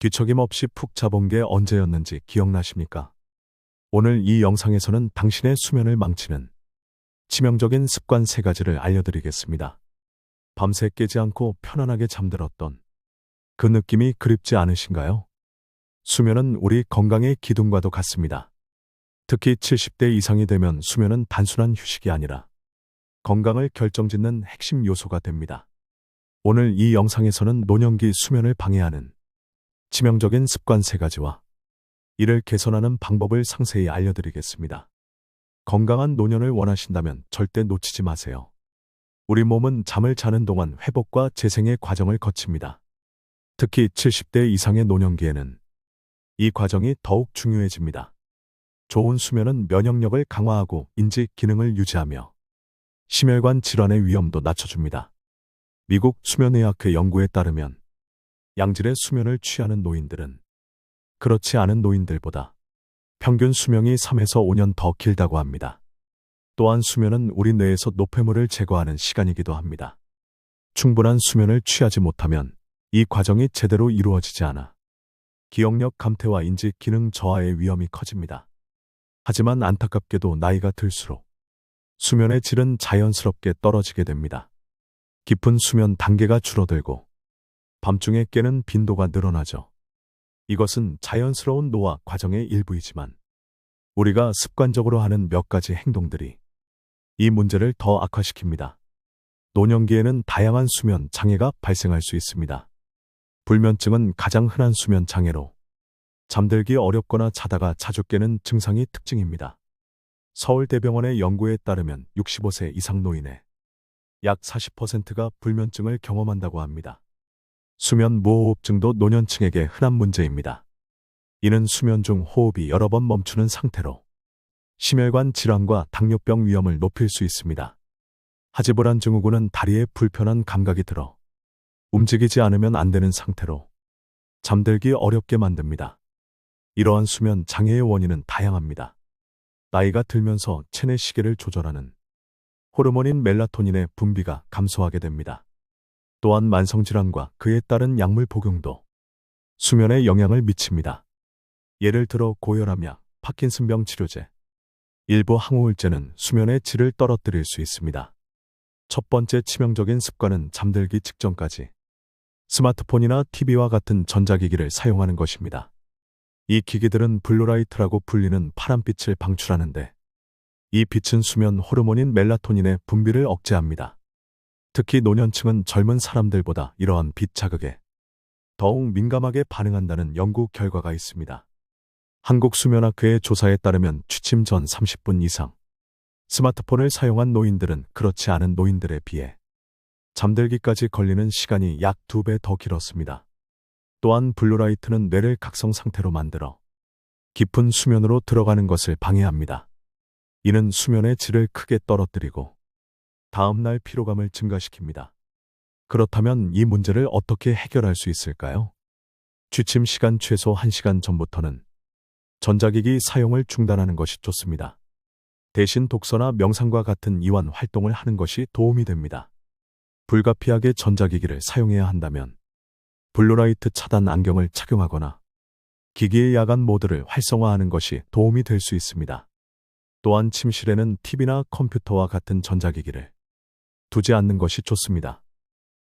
뒤척임 없이 푹 자본 게 언제였는지 기억나십니까? 오늘 이 영상에서는 당신의 수면을 망치는 치명적인 습관 3가지를 알려드리겠습니다. 밤새 깨지 않고 편안하게 잠들었던 그 느낌이 그립지 않으신가요? 수면은 우리 건강의 기둥과도 같습니다. 특히 70대 이상이 되면 수면은 단순한 휴식이 아니라 건강을 결정짓는 핵심 요소가 됩니다. 오늘 이 영상에서는 노년기 수면을 방해하는 치명적인 습관 3가지와 이를 개선하는 방법을 상세히 알려드리겠습니다. 건강한 노년을 원하신다면 절대 놓치지 마세요. 우리 몸은 잠을 자는 동안 회복과 재생의 과정을 거칩니다. 특히 70대 이상의 노년기에는 이 과정이 더욱 중요해집니다. 좋은 수면은 면역력을 강화하고 인지 기능을 유지하며 심혈관 질환의 위험도 낮춰줍니다. 미국 수면의학회 연구에 따르면 양질의 수면을 취하는 노인들은 그렇지 않은 노인들보다 평균 수명이 3에서 5년 더 길다고 합니다. 또한 수면은 우리 뇌에서 노폐물을 제거하는 시간이기도 합니다. 충분한 수면을 취하지 못하면 이 과정이 제대로 이루어지지 않아 기억력 감퇴와 인지 기능 저하의 위험이 커집니다. 하지만 안타깝게도 나이가 들수록 수면의 질은 자연스럽게 떨어지게 됩니다. 깊은 수면 단계가 줄어들고 밤중에 깨는 빈도가 늘어나죠. 이것은 자연스러운 노화 과정의 일부이지만 우리가 습관적으로 하는 몇 가지 행동들이 이 문제를 더 악화시킵니다. 노년기에는 다양한 수면 장애가 발생할 수 있습니다. 불면증은 가장 흔한 수면 장애로 잠들기 어렵거나 자다가 자주 깨는 증상이 특징입니다. 서울대병원의 연구에 따르면 65세 이상 노인의 약 40%가 불면증을 경험한다고 합니다. 수면 무호흡증도 노년층에게 흔한 문제입니다. 이는 수면 중 호흡이 여러 번 멈추는 상태로 심혈관 질환과 당뇨병 위험을 높일 수 있습니다. 하지불안 증후군은 다리에 불편한 감각이 들어 움직이지 않으면 안 되는 상태로 잠들기 어렵게 만듭니다. 이러한 수면 장애의 원인은 다양합니다. 나이가 들면서 체내 시계를 조절하는 호르몬인 멜라토닌의 분비가 감소하게 됩니다. 또한 만성질환과 그에 따른 약물 복용도 수면에 영향을 미칩니다. 예를 들어 고혈압약, 파킨슨병 치료제, 일부 항우울제는 수면의 질을 떨어뜨릴 수 있습니다. 첫 번째 치명적인 습관은 잠들기 직전까지 스마트폰이나 TV와 같은 전자기기를 사용하는 것입니다. 이 기기들은 블루라이트라고 불리는 파란빛을 방출하는데 이 빛은 수면 호르몬인 멜라토닌의 분비를 억제합니다. 특히 노년층은 젊은 사람들보다 이러한 빛 자극에 더욱 민감하게 반응한다는 연구 결과가 있습니다. 한국수면학회의 조사에 따르면 취침 전 30분 이상 스마트폰을 사용한 노인들은 그렇지 않은 노인들에 비해 잠들기까지 걸리는 시간이 약 2배 더 길었습니다. 또한 블루라이트는 뇌를 각성 상태로 만들어 깊은 수면으로 들어가는 것을 방해합니다. 이는 수면의 질을 크게 떨어뜨리고 다음날 피로감을 증가시킵니다. 그렇다면 이 문제를 어떻게 해결할 수 있을까요? 취침 시간 최소 1시간 전부터는 전자기기 사용을 중단하는 것이 좋습니다. 대신 독서나 명상과 같은 이완 활동을 하는 것이 도움이 됩니다. 불가피하게 전자기기를 사용해야 한다면 블루라이트 차단 안경을 착용하거나 기기의 야간 모드를 활성화하는 것이 도움이 될 수 있습니다. 또한 침실에는 TV나 컴퓨터와 같은 전자기기를 두지 않는 것이 좋습니다.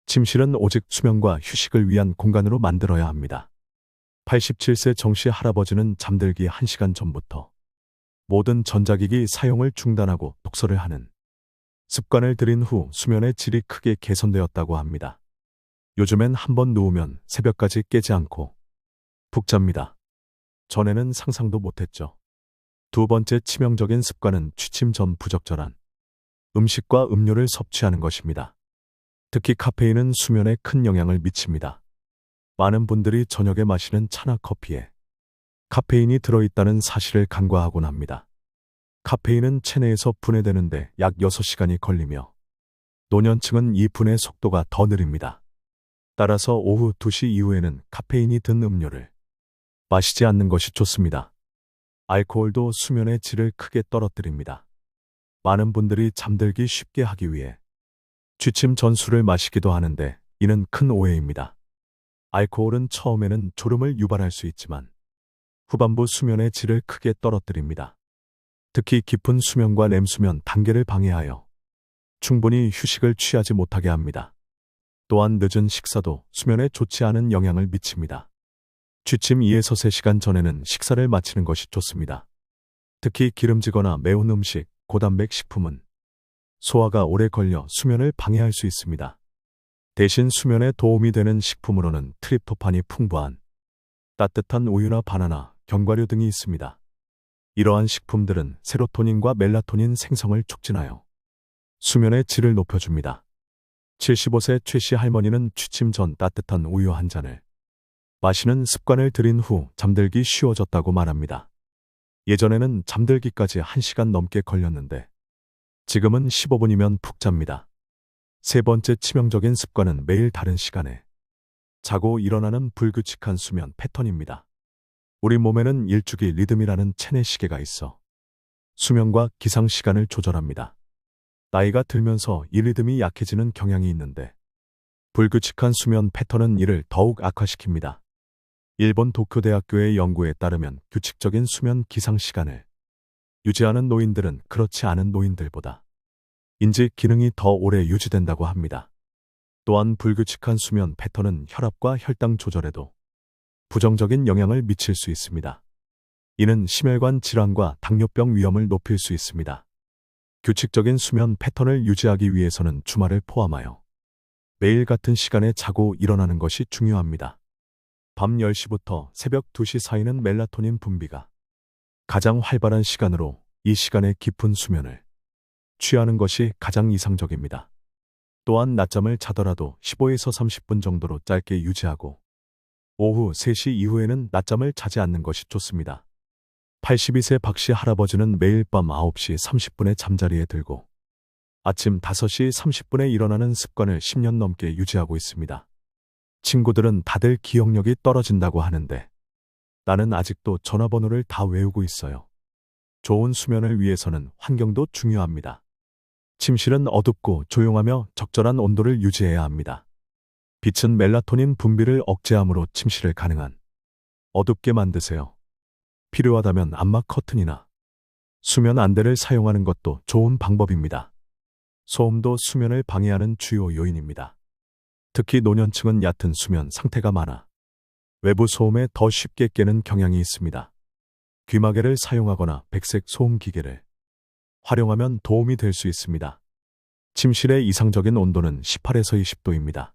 침실은 오직 수면과 휴식을 위한 공간으로 만들어야 합니다. 87세 정씨 할아버지는 잠들기 1시간 전부터 모든 전자기기 사용을 중단하고 독서를 하는 습관을 들인 후 수면의 질이 크게 개선되었다고 합니다. 요즘엔 한번 누우면 새벽까지 깨지 않고 푹 잡니다. 전에는 상상도 못했죠. 두 번째 치명적인 습관은 취침 전 부적절한 음식과 음료를 섭취하는 것입니다. 특히 카페인은 수면에 큰 영향을 미칩니다. 많은 분들이 저녁에 마시는 차나 커피에 카페인이 들어있다는 사실을 간과하곤 합니다. 카페인은 체내에서 분해되는데 약 6시간이 걸리며 노년층은 이 분해 속도가 더 느립니다. 따라서 오후 2시 이후에는 카페인이 든 음료를 마시지 않는 것이 좋습니다. 알코올도 수면의 질을 크게 떨어뜨립니다. 많은 분들이 잠들기 쉽게 하기 위해 취침 전 술을 마시기도 하는데 이는 큰 오해입니다. 알코올은 처음에는 졸음을 유발할 수 있지만 후반부 수면의 질을 크게 떨어뜨립니다. 특히 깊은 수면과 렘수면 단계를 방해하여 충분히 휴식을 취하지 못하게 합니다. 또한 늦은 식사도 수면에 좋지 않은 영향을 미칩니다. 취침 2에서 3시간 전에는 식사를 마치는 것이 좋습니다. 특히 기름지거나 매운 음식, 고단백 식품은 소화가 오래 걸려 수면을 방해할 수 있습니다. 대신 수면에 도움이 되는 식품으로는 트립토판이 풍부한 따뜻한 우유나 바나나, 견과류 등이 있습니다. 이러한 식품들은 세로토닌과 멜라토닌 생성을 촉진하여 수면의 질을 높여줍니다. 75세 최씨 할머니는 취침 전 따뜻한 우유 한 잔을 마시는 습관을 들인 후 잠들기 쉬워졌다고 말합니다. 예전에는 잠들기까지 1시간 넘게 걸렸는데 지금은 15분이면 푹 잡니다. 세 번째 치명적인 습관은 매일 다른 시간에 자고 일어나는 불규칙한 수면 패턴입니다. 우리 몸에는 일주기 리듬이라는 체내 시계가 있어 수면과 기상 시간을 조절합니다. 나이가 들면서 이 리듬이 약해지는 경향이 있는데 불규칙한 수면 패턴은 이를 더욱 악화시킵니다. 일본 도쿄대학교의 연구에 따르면 규칙적인 수면 기상 시간을 유지하는 노인들은 그렇지 않은 노인들보다 인지 기능이 더 오래 유지된다고 합니다. 또한 불규칙한 수면 패턴은 혈압과 혈당 조절에도 부정적인 영향을 미칠 수 있습니다. 이는 심혈관 질환과 당뇨병 위험을 높일 수 있습니다. 규칙적인 수면 패턴을 유지하기 위해서는 주말을 포함하여 매일 같은 시간에 자고 일어나는 것이 중요합니다. 밤 10시부터 새벽 2시 사이는 멜라토닌 분비가 가장 활발한 시간으로 이 시간에 깊은 수면을 취하는 것이 가장 이상적입니다. 또한 낮잠을 자더라도 15에서 30분 정도로 짧게 유지하고 오후 3시 이후에는 낮잠을 자지 않는 것이 좋습니다. 82세 박씨 할아버지는 매일 밤 9시 30분에 잠자리에 들고 아침 5시 30분에 일어나는 습관을 10년 넘게 유지하고 있습니다. 친구들은 다들 기억력이 떨어진다고 하는데 나는 아직도 전화번호를 다 외우고 있어요. 좋은 수면을 위해서는 환경도 중요합니다. 침실은 어둡고 조용하며 적절한 온도를 유지해야 합니다. 빛은 멜라토닌 분비를 억제하므로 침실을 가능한 어둡게 만드세요. 필요하다면 암막 커튼이나 수면 안대를 사용하는 것도 좋은 방법입니다. 소음도 수면을 방해하는 주요 요인입니다. 특히 노년층은 얕은 수면 상태가 많아 외부 소음에 더 쉽게 깨는 경향이 있습니다. 귀마개를 사용하거나 백색 소음 기계를 활용하면 도움이 될 수 있습니다. 침실의 이상적인 온도는 18에서 20도입니다.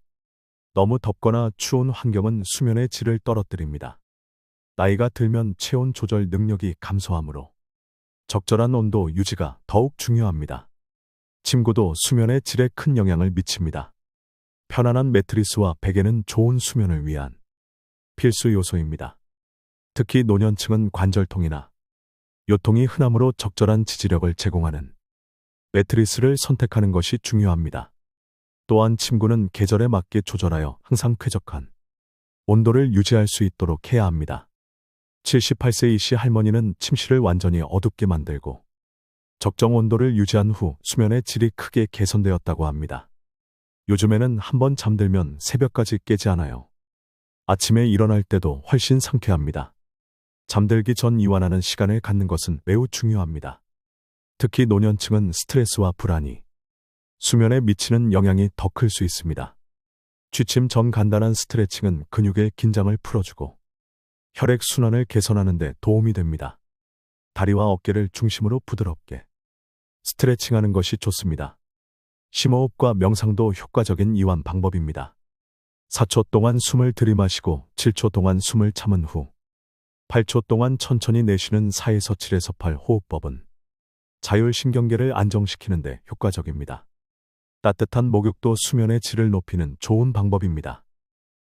너무 덥거나 추운 환경은 수면의 질을 떨어뜨립니다. 나이가 들면 체온 조절 능력이 감소하므로 적절한 온도 유지가 더욱 중요합니다. 침구도 수면의 질에 큰 영향을 미칩니다. 편안한 매트리스와 베개는 좋은 수면을 위한 필수 요소입니다. 특히 노년층은 관절통이나 요통이 흔하므로 적절한 지지력을 제공하는 매트리스를 선택하는 것이 중요합니다. 또한 침구는 계절에 맞게 조절하여 항상 쾌적한 온도를 유지할 수 있도록 해야 합니다. 78세 이씨 할머니는 침실을 완전히 어둡게 만들고 적정 온도를 유지한 후 수면의 질이 크게 개선되었다고 합니다. 요즘에는 한번 잠들면 새벽까지 깨지 않아요. 아침에 일어날 때도 훨씬 상쾌합니다. 잠들기 전 이완하는 시간을 갖는 것은 매우 중요합니다. 특히 노년층은 스트레스와 불안이 수면에 미치는 영향이 더 클 수 있습니다. 취침 전 간단한 스트레칭은 근육의 긴장을 풀어주고 혈액 순환을 개선하는 데 도움이 됩니다. 다리와 어깨를 중심으로 부드럽게 스트레칭하는 것이 좋습니다. 심호흡과 명상도 효과적인 이완 방법입니다. 4초 동안 숨을 들이마시고 7초 동안 숨을 참은 후 8초 동안 천천히 내쉬는 4에서 7에서 8 호흡법은 자율신경계를 안정시키는 데 효과적입니다. 따뜻한 목욕도 수면의 질을 높이는 좋은 방법입니다.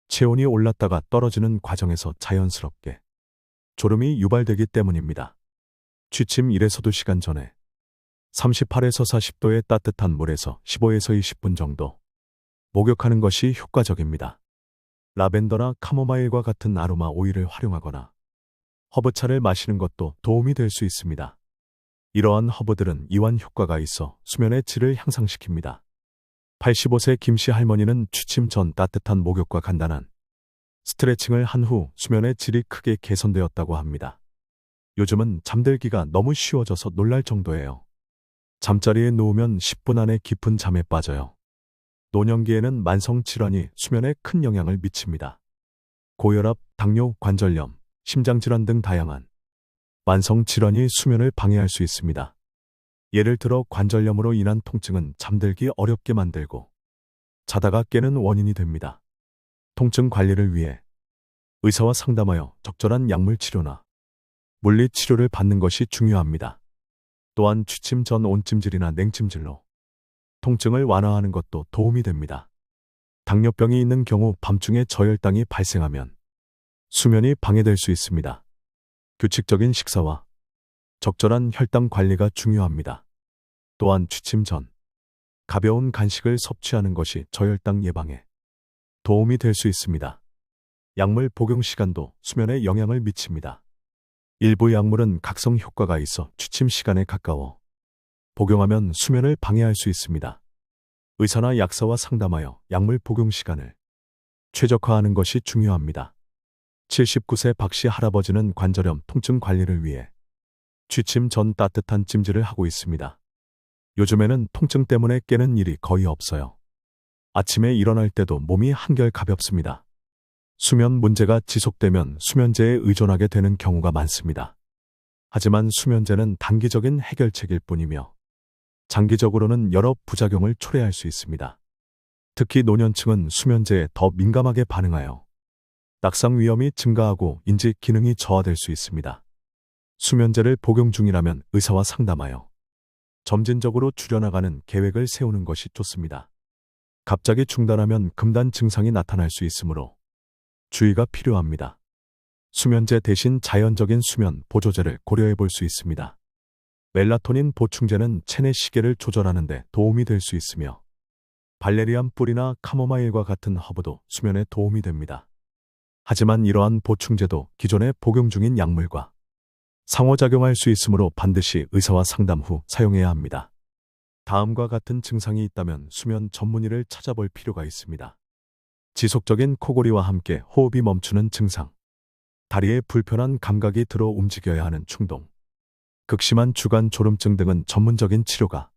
체온이 올랐다가 떨어지는 과정에서 자연스럽게 졸음이 유발되기 때문입니다. 취침 1에서 2시간 전에 38에서 40도의 따뜻한 물에서 15에서 20분 정도 목욕하는 것이 효과적입니다. 라벤더나 카모마일과 같은 아로마 오일을 활용하거나 허브차를 마시는 것도 도움이 될 수 있습니다. 이러한 허브들은 이완 효과가 있어 수면의 질을 향상시킵니다. 85세 김씨 할머니는 취침 전 따뜻한 목욕과 간단한 스트레칭을 한 후 수면의 질이 크게 개선되었다고 합니다. 요즘은 잠들기가 너무 쉬워져서 놀랄 정도예요. 잠자리에 누우면 10분 안에 깊은 잠에 빠져요. 노년기에는 만성 질환이 수면에 큰 영향을 미칩니다. 고혈압, 당뇨, 관절염, 심장질환 등 다양한 만성 질환이 수면을 방해할 수 있습니다. 예를 들어 관절염으로 인한 통증은 잠들기 어렵게 만들고 자다가 깨는 원인이 됩니다. 통증 관리를 위해 의사와 상담하여 적절한 약물 치료나 물리 치료를 받는 것이 중요합니다. 또한 취침 전 온찜질이나 냉찜질로 통증을 완화하는 것도 도움이 됩니다. 당뇨병이 있는 경우 밤중에 저혈당이 발생하면 수면이 방해될 수 있습니다. 규칙적인 식사와 적절한 혈당 관리가 중요합니다. 또한 취침 전 가벼운 간식을 섭취하는 것이 저혈당 예방에 도움이 될 수 있습니다. 약물 복용 시간도 수면에 영향을 미칩니다. 일부 약물은 각성 효과가 있어 취침 시간에 가까워 복용하면 수면을 방해할 수 있습니다. 의사나 약사와 상담하여 약물 복용 시간을 최적화하는 것이 중요합니다. 79세 박씨 할아버지는 관절염 통증 관리를 위해 취침 전 따뜻한 찜질을 하고 있습니다. 요즘에는 통증 때문에 깨는 일이 거의 없어요. 아침에 일어날 때도 몸이 한결 가볍습니다. 수면 문제가 지속되면 수면제에 의존하게 되는 경우가 많습니다. 하지만 수면제는 단기적인 해결책일 뿐이며 장기적으로는 여러 부작용을 초래할 수 있습니다. 특히 노년층은 수면제에 더 민감하게 반응하여 낙상 위험이 증가하고 인지 기능이 저하될 수 있습니다. 수면제를 복용 중이라면 의사와 상담하여 점진적으로 줄여나가는 계획을 세우는 것이 좋습니다. 갑자기 중단하면 금단 증상이 나타날 수 있으므로 주의가 필요합니다. 수면제 대신 자연적인 수면 보조제를 고려해 볼 수 있습니다. 멜라토닌 보충제는 체내 시계를 조절하는 데 도움이 될 수 있으며 발레리안 뿌리나 카모마일과 같은 허브도 수면에 도움이 됩니다. 하지만 이러한 보충제도 기존에 복용 중인 약물과 상호작용할 수 있으므로 반드시 의사와 상담 후 사용해야 합니다. 다음과 같은 증상이 있다면 수면 전문의를 찾아볼 필요가 있습니다. 지속적인 코골이와 함께 호흡이 멈추는 증상, 다리에 불편한 감각이 들어 움직여야 하는 충동, 극심한 주간 졸음증 등은 전문적인 치료가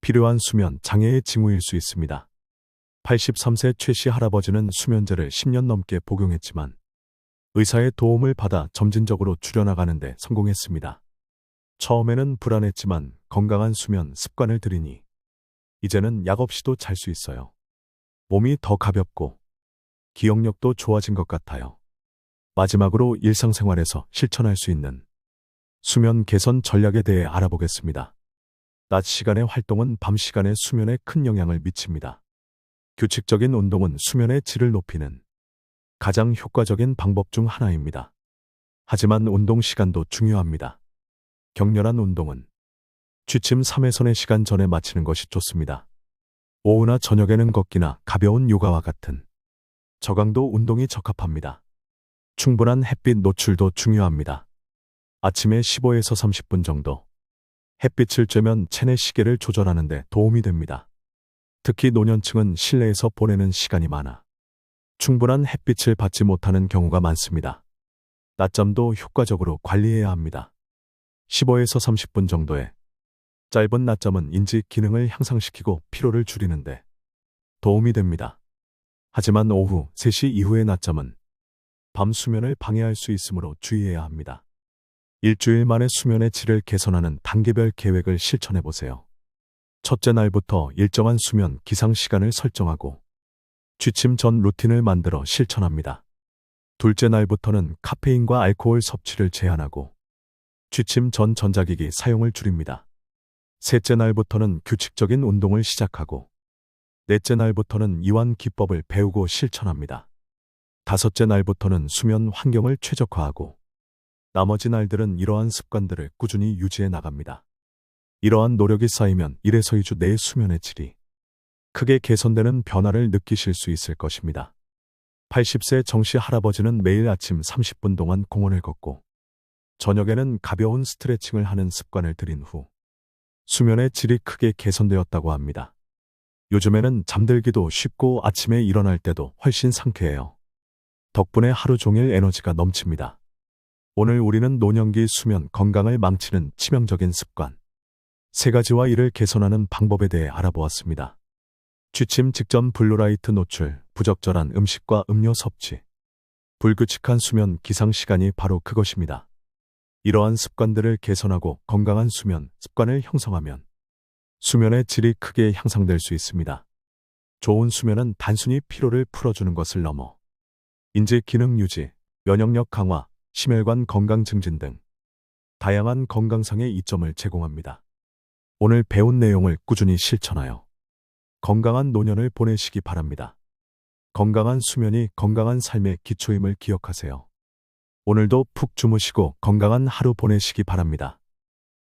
필요한 수면 장애의 징후일 수 있습니다. 83세 최 씨 할아버지는 수면제를 10년 넘게 복용했지만 의사의 도움을 받아 점진적으로 줄여나가는 데 성공했습니다. 처음에는 불안했지만 건강한 수면 습관을 들이니 이제는 약 없이도 잘 수 있어요. 몸이 더 가볍고 기억력도 좋아진 것 같아요. 마지막으로 일상생활에서 실천할 수 있는 수면 개선 전략에 대해 알아보겠습니다. 낮 시간의 활동은 밤 시간의 수면에 큰 영향을 미칩니다. 규칙적인 운동은 수면의 질을 높이는 가장 효과적인 방법 중 하나입니다. 하지만 운동 시간도 중요합니다. 격렬한 운동은 취침 3에서 4시간 전에 마치는 것이 좋습니다. 오후나 저녁에는 걷기나 가벼운 요가와 같은 저강도 운동이 적합합니다. 충분한 햇빛 노출도 중요합니다. 아침에 15에서 30분 정도 햇빛을 쬐면 체내 시계를 조절하는 데 도움이 됩니다. 특히 노년층은 실내에서 보내는 시간이 많아 충분한 햇빛을 받지 못하는 경우가 많습니다. 낮잠도 효과적으로 관리해야 합니다. 15에서 30분 정도의 짧은 낮잠은 인지 기능을 향상시키고 피로를 줄이는데 도움이 됩니다. 하지만 오후 3시 이후의 낮잠은 밤 수면을 방해할 수 있으므로 주의해야 합니다. 일주일 만에 수면의 질을 개선하는 단계별 계획을 실천해 보세요. 첫째 날부터 일정한 수면 기상 시간을 설정하고 취침 전 루틴을 만들어 실천합니다. 둘째 날부터는 카페인과 알코올 섭취를 제한하고 취침 전 전자기기 사용을 줄입니다. 셋째 날부터는 규칙적인 운동을 시작하고 넷째 날부터는 이완 기법을 배우고 실천합니다. 다섯째 날부터는 수면 환경을 최적화하고 나머지 날들은 이러한 습관들을 꾸준히 유지해 나갑니다. 이러한 노력이 쌓이면 1에서 2주 내에 수면의 질이 크게 개선되는 변화를 느끼실 수 있을 것입니다. 80세 정씨 할아버지는 매일 아침 30분 동안 공원을 걷고 저녁에는 가벼운 스트레칭을 하는 습관을 들인 후 수면의 질이 크게 개선되었다고 합니다. 요즘에는 잠들기도 쉽고 아침에 일어날 때도 훨씬 상쾌해요. 덕분에 하루 종일 에너지가 넘칩니다. 오늘 우리는 노년기 수면 건강을 망치는 치명적인 습관 3가지와 이를 개선하는 방법에 대해 알아보았습니다. 취침 직전 블루라이트 노출, 부적절한 음식과 음료 섭취, 불규칙한 수면 기상 시간이 바로 그것입니다. 이러한 습관들을 개선하고 건강한 수면 습관을 형성하면 수면의 질이 크게 향상될 수 있습니다. 좋은 수면은 단순히 피로를 풀어주는 것을 넘어 인지 기능 유지, 면역력 강화, 심혈관 건강 증진 등 다양한 건강상의 이점을 제공합니다. 오늘 배운 내용을 꾸준히 실천하여 건강한 노년을 보내시기 바랍니다. 건강한 수면이 건강한 삶의 기초임을 기억하세요. 오늘도 푹 주무시고 건강한 하루 보내시기 바랍니다.